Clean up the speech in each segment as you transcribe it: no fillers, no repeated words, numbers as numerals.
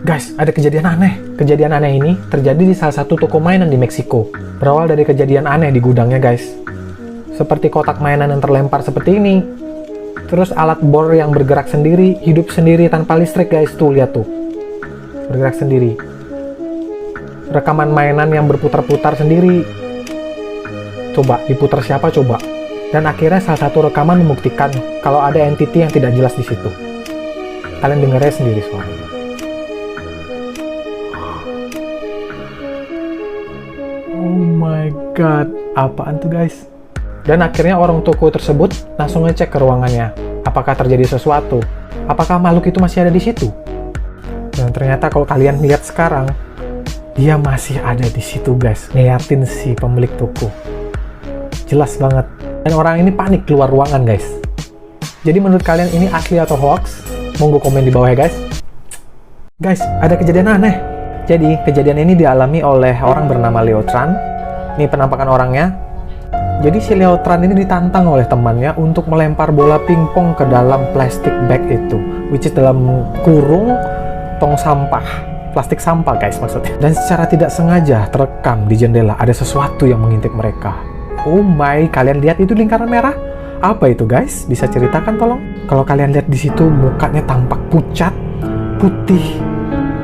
Guys, ada kejadian aneh. Kejadian aneh ini terjadi di salah satu toko mainan di Meksiko. Berawal dari kejadian aneh di gudangnya, guys. Seperti kotak mainan yang terlempar seperti ini. Terus alat bor yang bergerak sendiri, hidup sendiri tanpa listrik, guys. Tuh, lihat tuh. Bergerak sendiri. Rekaman mainan yang berputar-putar sendiri. Coba, diputar siapa coba? Dan akhirnya salah satu rekaman membuktikan kalau ada entity yang tidak jelas di situ. Kalian dengarnya sendiri suaranya. Oh my god, apaan tuh guys? Dan akhirnya orang toko tersebut langsung ngecek ke ruangannya. Apakah terjadi sesuatu? Apakah makhluk itu masih ada di situ? Dan ternyata kalau kalian lihat sekarang, dia masih ada di situ guys. Ngeliatin si pemilik toko. Jelas banget. Dan orang ini panik keluar ruangan guys. Jadi menurut kalian ini asli atau hoax? Monggo komen di bawah ya guys. Guys, ada kejadian aneh. Jadi, kejadian ini dialami oleh orang bernama Leotran. Ini penampakan orangnya. Jadi, si Leotran ini ditantang oleh temannya untuk melempar bola pingpong ke dalam plastik bag itu. Which is dalam kurung tong sampah. Plastik sampah, guys, maksudnya. Dan secara tidak sengaja terekam di jendela ada sesuatu yang mengintip mereka. Oh my, kalian lihat itu lingkaran merah? Apa itu, guys? Bisa ceritakan tolong? Kalau kalian lihat di situ, mukanya tampak pucat, putih.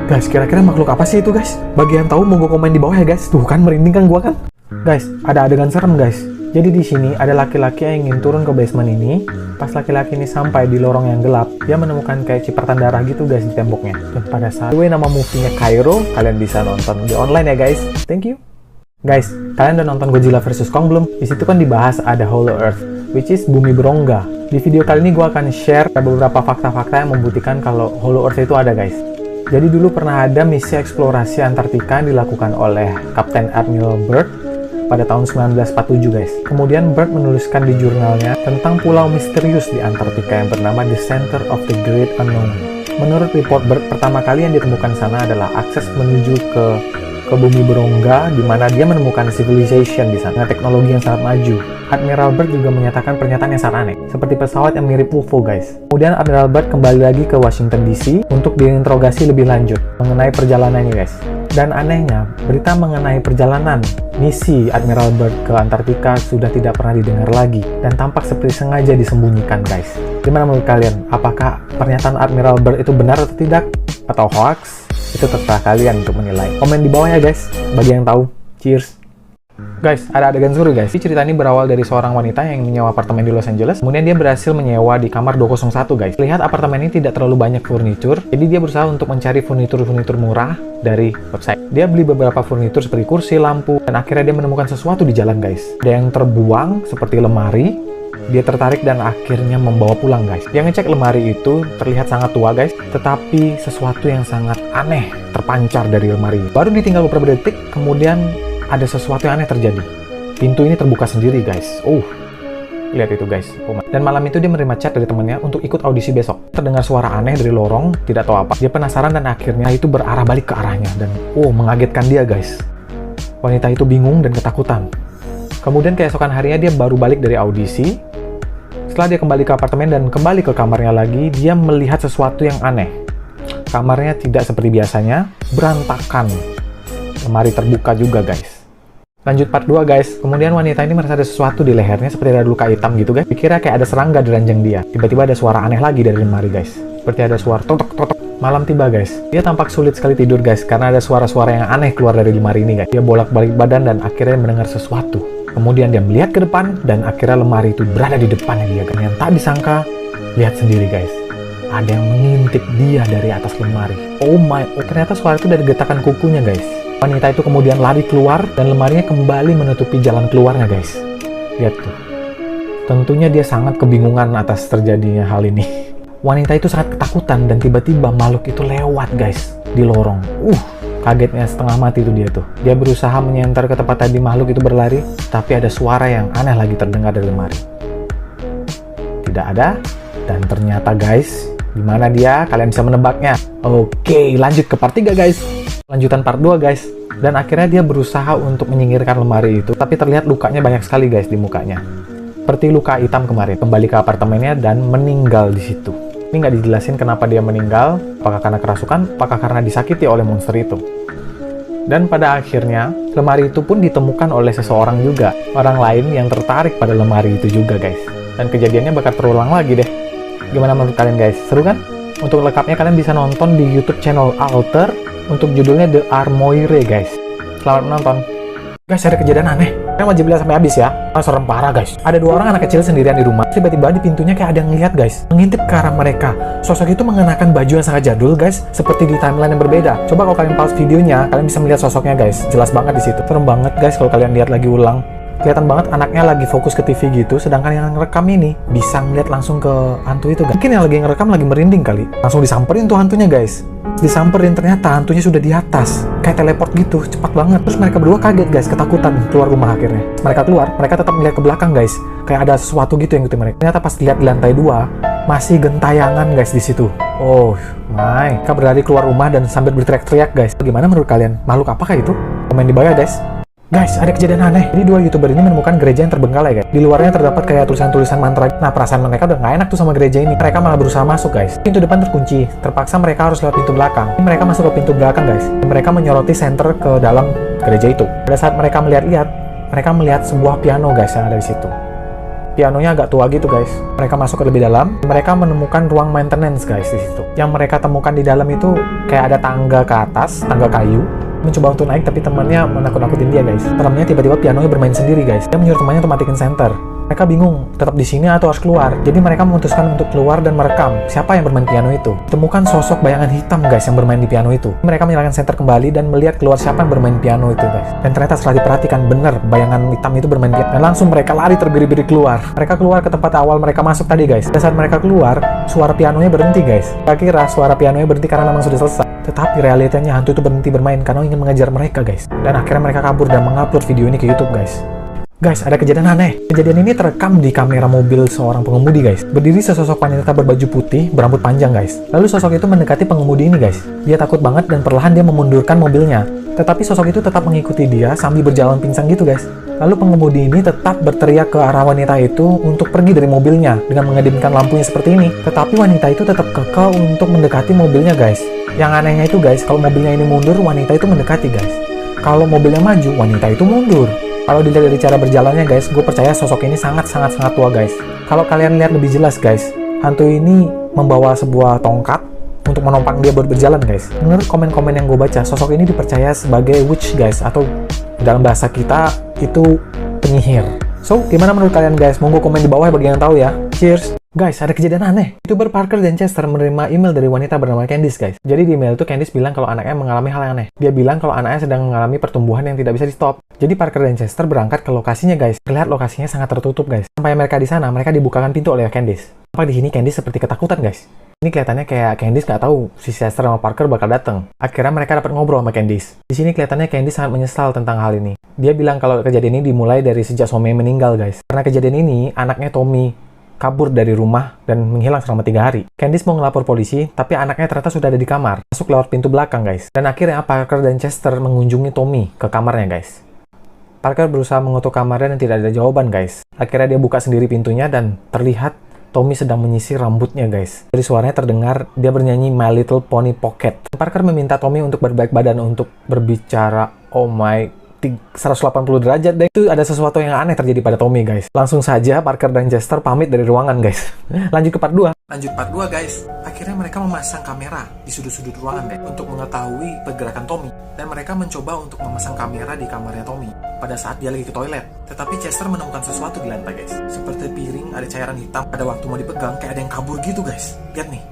Guys, kira-kira makhluk apa sih itu guys? Bagi yang tahu monggo komen di bawah ya guys. Tuh kan merinding kan gua kan? Guys, ada adegan serem guys. Jadi di sini ada laki-laki yang ingin turun ke basement ini. Pas laki-laki ini sampai di lorong yang gelap, dia menemukan kayak cipratan darah gitu guys di temboknya. Dan pada saat nama movie-nya Cairo, kalian bisa nonton di online ya guys. Thank you. Guys, kalian udah nonton Godzilla vs Kong belum? Di situ kan dibahas ada Hollow Earth, which is bumi berongga. Di video kali ini gua akan share beberapa fakta-fakta yang membuktikan kalau Hollow Earth itu ada guys. Jadi dulu pernah ada misi eksplorasi Antartika yang dilakukan oleh Kapten Admiral Byrd pada tahun 1947 guys. Kemudian Byrd menuliskan di jurnalnya tentang pulau misterius di Antartika yang bernama The Center of the Great Unknown. Menurut report Byrd, pertama kali yang ditemukan sana adalah akses menuju ke bumi berongga, di mana dia menemukan civilization di sana, teknologi yang sangat maju. Admiral Byrd juga menyatakan pernyataan yang sangat aneh, seperti pesawat yang mirip UFO guys. Kemudian Admiral Byrd kembali lagi ke Washington DC untuk diinterogasi lebih lanjut mengenai perjalanannya guys. Dan anehnya, berita mengenai perjalanan misi Admiral Byrd ke Antartika sudah tidak pernah didengar lagi dan tampak seperti sengaja disembunyikan guys. Gimana menurut kalian? Apakah pernyataan Admiral Byrd itu benar atau tidak? Atau hoax? Itu terserah kalian untuk menilai. Komen di bawah ya guys, bagi yang tahu. Cheers. Guys, ada adegan seru guys. Cerita ini berawal dari seorang wanita yang menyewa apartemen di Los Angeles. Kemudian dia berhasil menyewa di kamar 201 guys. Lihat apartemen ini tidak terlalu banyak furnitur. Jadi dia berusaha untuk mencari furnitur-furnitur murah dari website. Dia beli beberapa furnitur seperti kursi, lampu, dan akhirnya dia menemukan sesuatu di jalan guys. Ada yang terbuang seperti lemari. Dia tertarik dan akhirnya membawa pulang guys. Dia ngecek lemari itu terlihat sangat tua guys, tetapi sesuatu yang sangat aneh terpancar dari lemari. Baru ditinggal beberapa detik, kemudian ada sesuatu yang aneh terjadi. Pintu ini terbuka sendiri guys. Lihat itu guys. Dan malam itu dia menerima chat dari temannya untuk ikut audisi besok. Terdengar suara aneh dari lorong, tidak tahu apa. Dia penasaran dan akhirnya itu berarah balik ke arahnya dan mengagetkan dia guys. Wanita itu bingung dan ketakutan. Kemudian keesokan harinya dia baru balik dari audisi. Setelah dia kembali ke apartemen dan kembali ke kamarnya lagi, dia melihat sesuatu yang aneh. Kamarnya tidak seperti biasanya, berantakan. Lemari terbuka juga guys. Lanjut part 2 guys. Kemudian wanita ini merasa ada sesuatu di lehernya seperti ada luka hitam gitu guys. Dikira kayak ada serangga di ranjang dia. Tiba-tiba ada suara aneh lagi dari lemari guys. Seperti ada suara totok-totok. Malam tiba guys. Dia tampak sulit sekali tidur guys karena ada suara-suara yang aneh keluar dari lemari ini guys. Dia bolak-balik badan dan akhirnya mendengar sesuatu. Kemudian dia melihat ke depan dan akhirnya lemari itu berada di depannya dia. Dan yang tak disangka, lihat sendiri guys. Ada yang mengintip dia dari atas lemari. Oh my, ternyata suara itu dari getakan kukunya guys. Wanita itu kemudian lari keluar dan lemarinya kembali menutupi jalan keluarnya guys. Lihat tuh. Tentunya dia sangat kebingungan atas terjadinya hal ini. Wanita itu sangat ketakutan dan tiba-tiba makhluk itu lewat guys di lorong. Kagetnya setengah mati itu dia tuh. Dia berusaha menyenter ke tempat tadi makhluk itu berlari, tapi ada suara yang aneh lagi terdengar dari lemari. Tidak ada, dan ternyata guys, di mana dia? Kalian bisa menebaknya. Oke, lanjut ke part 3 guys. Lanjutan part 2 guys. Dan akhirnya dia berusaha untuk menyingkirkan lemari itu, tapi terlihat lukanya banyak sekali guys di mukanya. Seperti luka hitam kemarin. Kembali ke apartemennya dan meninggal di situ. Ini nggak dijelasin kenapa dia meninggal, apakah karena kerasukan, apakah karena disakiti oleh monster itu. Dan pada akhirnya, lemari itu pun ditemukan oleh seseorang juga. Orang lain yang tertarik pada lemari itu juga, guys. Dan kejadiannya bakal terulang lagi deh. Gimana menurut kalian, guys? Seru kan? Untuk lengkapnya kalian bisa nonton di YouTube channel Alter untuk judulnya The Armoire, guys. Selamat menonton. Guys, ada kejadian aneh. Kalian wajib lihat sampai habis ya. Serem parah, guys. Ada 2 orang anak kecil sendirian di rumah. Tiba-tiba di pintunya kayak ada yang ngeliat, guys. Mengintip ke arah mereka. Sosok itu mengenakan baju yang sangat jadul, guys. Seperti di timeline yang berbeda. Coba kalau kalian pause videonya, kalian bisa melihat sosoknya, guys. Jelas banget di situ. Serem banget, guys, kalau kalian lihat lagi ulang. Kelihatan banget anaknya lagi fokus ke TV gitu, sedangkan yang ngerekam ini bisa ngeliat langsung ke hantu itu, guys. Mungkin yang lagi ngerekam lagi merinding kali. Langsung disamperin tuh hantunya, guys. Disamperin, ternyata hantunya sudah di atas. Kayak teleport gitu, cepat banget. Terus mereka berdua kaget, guys, ketakutan keluar rumah akhirnya. Mereka keluar, mereka tetap melihat ke belakang, guys. Kayak ada sesuatu gitu yang ngikutin mereka. Ternyata pas lihat di lantai 2, masih gentayangan, guys, di situ. Oh my. Mereka berlari keluar rumah dan sambil berteriak-teriak, guys. Bagaimana menurut kalian? Makhluk apakah itu? Komen di bawah, guys. Guys, ada kejadian aneh. Jadi 2 YouTuber ini menemukan gereja yang terbengkalai, guys. Di luarnya terdapat kayak tulisan-tulisan mantra. Nah, perasaan mereka udah nggak enak tuh sama gereja ini. Mereka malah berusaha masuk, guys. Pintu depan terkunci. Terpaksa mereka harus lewat pintu belakang. Mereka masuk ke pintu belakang, guys. Mereka menyoroti senter ke dalam gereja itu. Pada saat mereka melihat-lihat, mereka melihat sebuah piano, guys, yang ada di situ. Pianonya agak tua gitu, guys. Mereka masuk ke lebih dalam. Mereka menemukan ruang maintenance, guys, di situ. Yang mereka temukan di dalam itu kayak ada tangga ke atas, tangga kayu. Mencoba untuk naik, tapi temannya menakut-nakutin dia, guys. Seremnya tiba-tiba pianonya bermain sendiri, guys. Dia menyuruh temannya untuk matiin center. Mereka bingung, tetap di sini atau harus keluar. Jadi mereka memutuskan untuk keluar dan merekam siapa yang bermain piano itu. Temukan sosok bayangan hitam, guys, yang bermain di piano itu. Mereka menyalakan center kembali dan melihat keluar siapa yang bermain piano itu, guys. Dan ternyata setelah diperhatikan, bener bayangan hitam itu bermain piano. Dan langsung mereka lari terbiri-biri keluar. Mereka keluar ke tempat awal mereka masuk tadi, guys. Pada saat mereka keluar, suara pianonya berhenti, guys. Saya kira suara pianonya berhenti karena memang sudah selesai. Tetapi realitanya hantu itu berhenti bermain karena ingin mengejar mereka, guys. Dan akhirnya mereka kabur dan mengupload video ini ke YouTube, guys. Guys, ada kejadian aneh. Kejadian ini terekam di kamera mobil seorang pengemudi, guys. Berdiri sesosok wanita berbaju putih, berambut panjang, guys. Lalu sosok itu mendekati pengemudi ini, guys. Dia takut banget dan perlahan dia memundurkan mobilnya. Tetapi sosok itu tetap mengikuti dia sambil berjalan pincang gitu, guys. Lalu pengemudi ini tetap berteriak ke arah wanita itu untuk pergi dari mobilnya dengan mengedipkan lampunya seperti ini. Tetapi wanita itu tetap kekeh untuk mendekati mobilnya, guys. Yang anehnya itu, guys, kalau mobilnya ini mundur, wanita itu mendekati, guys. Kalau mobilnya maju, wanita itu mundur. Kalau dilihat dari cara berjalannya, guys, gue percaya sosok ini sangat tua, guys. Kalau kalian lihat lebih jelas, guys, hantu ini membawa sebuah tongkat untuk menopang dia berjalan, guys. Menurut komen-komen yang gue baca, sosok ini dipercaya sebagai witch, guys, atau dalam bahasa kita itu penyihir. So, gimana menurut kalian, guys? Monggo komen di bawah bagi yang tahu ya. Cheers! Guys, ada kejadian aneh. YouTuber Parker dan Chester menerima email dari wanita bernama Candice, guys. Jadi di email itu Candice bilang kalau anaknya mengalami hal yang aneh. Dia bilang kalau anaknya sedang mengalami pertumbuhan yang tidak bisa di-stop. Jadi Parker dan Chester berangkat ke lokasinya, guys. Terlihat lokasinya sangat tertutup, guys. Sampai mereka di sana, mereka dibukakan pintu oleh Candice. Apa di sini Candice seperti ketakutan, guys. Ini kelihatannya kayak Candice nggak tahu si Chester sama Parker bakal datang. Akhirnya mereka dapat ngobrol sama Candice. Di sini kelihatannya Candice sangat menyesal tentang hal ini. Dia bilang kalau kejadian ini dimulai dari sejak suaminya meninggal, guys. Karena kejadian ini, anaknya Tommy kabur dari rumah dan menghilang selama 3 hari. Candice mau ngelapor polisi, tapi anaknya ternyata sudah ada di kamar. Masuk lewat pintu belakang, guys. Dan akhirnya Parker dan Chester mengunjungi Tommy ke kamarnya, guys. Parker berusaha mengetuk kamarnya dan tidak ada jawaban, guys. Akhirnya dia buka sendiri pintunya dan terlihat Tommy sedang menyisir rambutnya, guys. Dari suaranya terdengar dia bernyanyi My Little Pony Pocket. Parker meminta Tommy untuk berbalik badan untuk berbicara. Oh my, 180 derajat deh. Itu ada sesuatu yang aneh terjadi pada Tommy, guys. Langsung saja Parker dan Chester pamit dari ruangan, guys. Lanjut ke part 2. Lanjut part 2, guys. Akhirnya mereka memasang kamera di sudut-sudut ruangan, deh, untuk mengetahui pergerakan Tommy. Dan mereka mencoba untuk memasang kamera di kamarnya Tommy pada saat dia lagi ke toilet. Tetapi Chester menemukan sesuatu di lantai, guys. Seperti piring, ada cairan hitam. Pada waktu mau dipegang, kayak ada yang kabur gitu, guys. Lihat nih.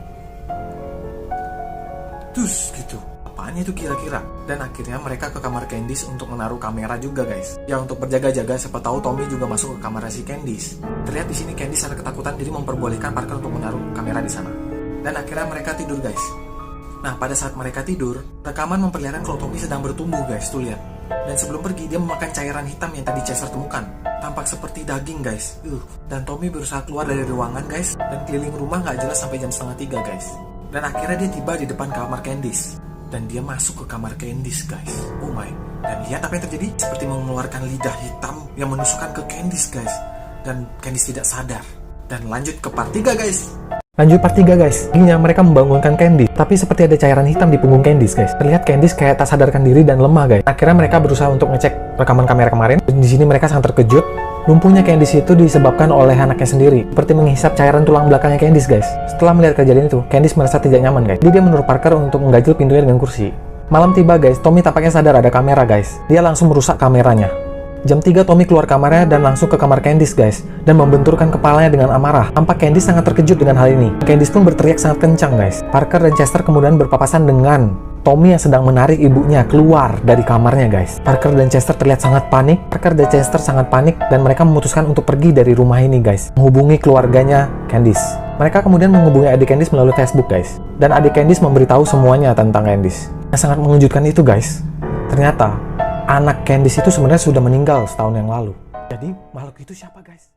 Terus gitu. Apaan itu kira-kira? Dan akhirnya mereka ke kamar Candice untuk menaruh kamera juga, guys. Ya, untuk berjaga-jaga, siapa tahu Tommy juga masuk ke kamar si Candice. Terlihat di sini Candice sangat ketakutan, jadi memperbolehkan Parker untuk menaruh kamera di sana. Dan akhirnya mereka tidur, guys. Nah, pada saat mereka tidur, rekaman memperlihatkan kalau Tommy sedang bertumbuh, guys. Tuh lihat. Dan sebelum pergi, dia memakan cairan hitam yang tadi Chester temukan. Tampak seperti daging, guys. Dan Tommy berusaha keluar dari ruangan, guys. Dan keliling rumah nggak jelas sampai jam 2:30, guys. Dan akhirnya dia tiba di depan kamar Candice. Dan dia masuk ke kamar Candice, guys. Oh my. Dan lihat apa yang terjadi. Seperti mengeluarkan lidah hitam yang menusukkan ke Candice, guys. Dan Candice tidak sadar. Dan lanjut ke part 3, guys. Lanjut part 3 guys, selanjutnya mereka membangunkan Candice, tapi seperti ada cairan hitam di punggung Candice guys. Terlihat Candice kayak tak sadarkan diri dan lemah guys. Akhirnya mereka berusaha untuk ngecek rekaman kamera kemarin. Di sini mereka sangat terkejut. Lumpuhnya Candice itu disebabkan oleh anaknya sendiri, seperti menghisap cairan tulang belakangnya Candice guys. Setelah melihat kejadian itu, Candice merasa tidak nyaman guys. Jadi dia menurut Parker untuk menggajil pintunya dengan kursi. Malam tiba guys, Tommy tampaknya sadar ada kamera guys. Dia langsung merusak kameranya. Jam 3 Tommy keluar kamarnya dan langsung ke kamar Candice guys, dan membenturkan kepalanya dengan amarah. Tampak Candice sangat terkejut dengan hal ini. Candice pun berteriak sangat kencang guys. Parker dan Chester kemudian berpapasan dengan Tommy yang sedang menarik ibunya keluar dari kamarnya guys. Parker dan Chester terlihat sangat panik. Parker dan Chester sangat panik dan mereka memutuskan untuk pergi dari rumah ini guys, menghubungi keluarganya Candice. Mereka kemudian menghubungi adik Candice melalui Facebook guys, dan adik Candice memberitahu semuanya tentang Candice. Yang sangat mengejutkan itu guys, ternyata anak Candice itu sebenarnya sudah meninggal setahun yang lalu. Jadi makhluk itu siapa guys?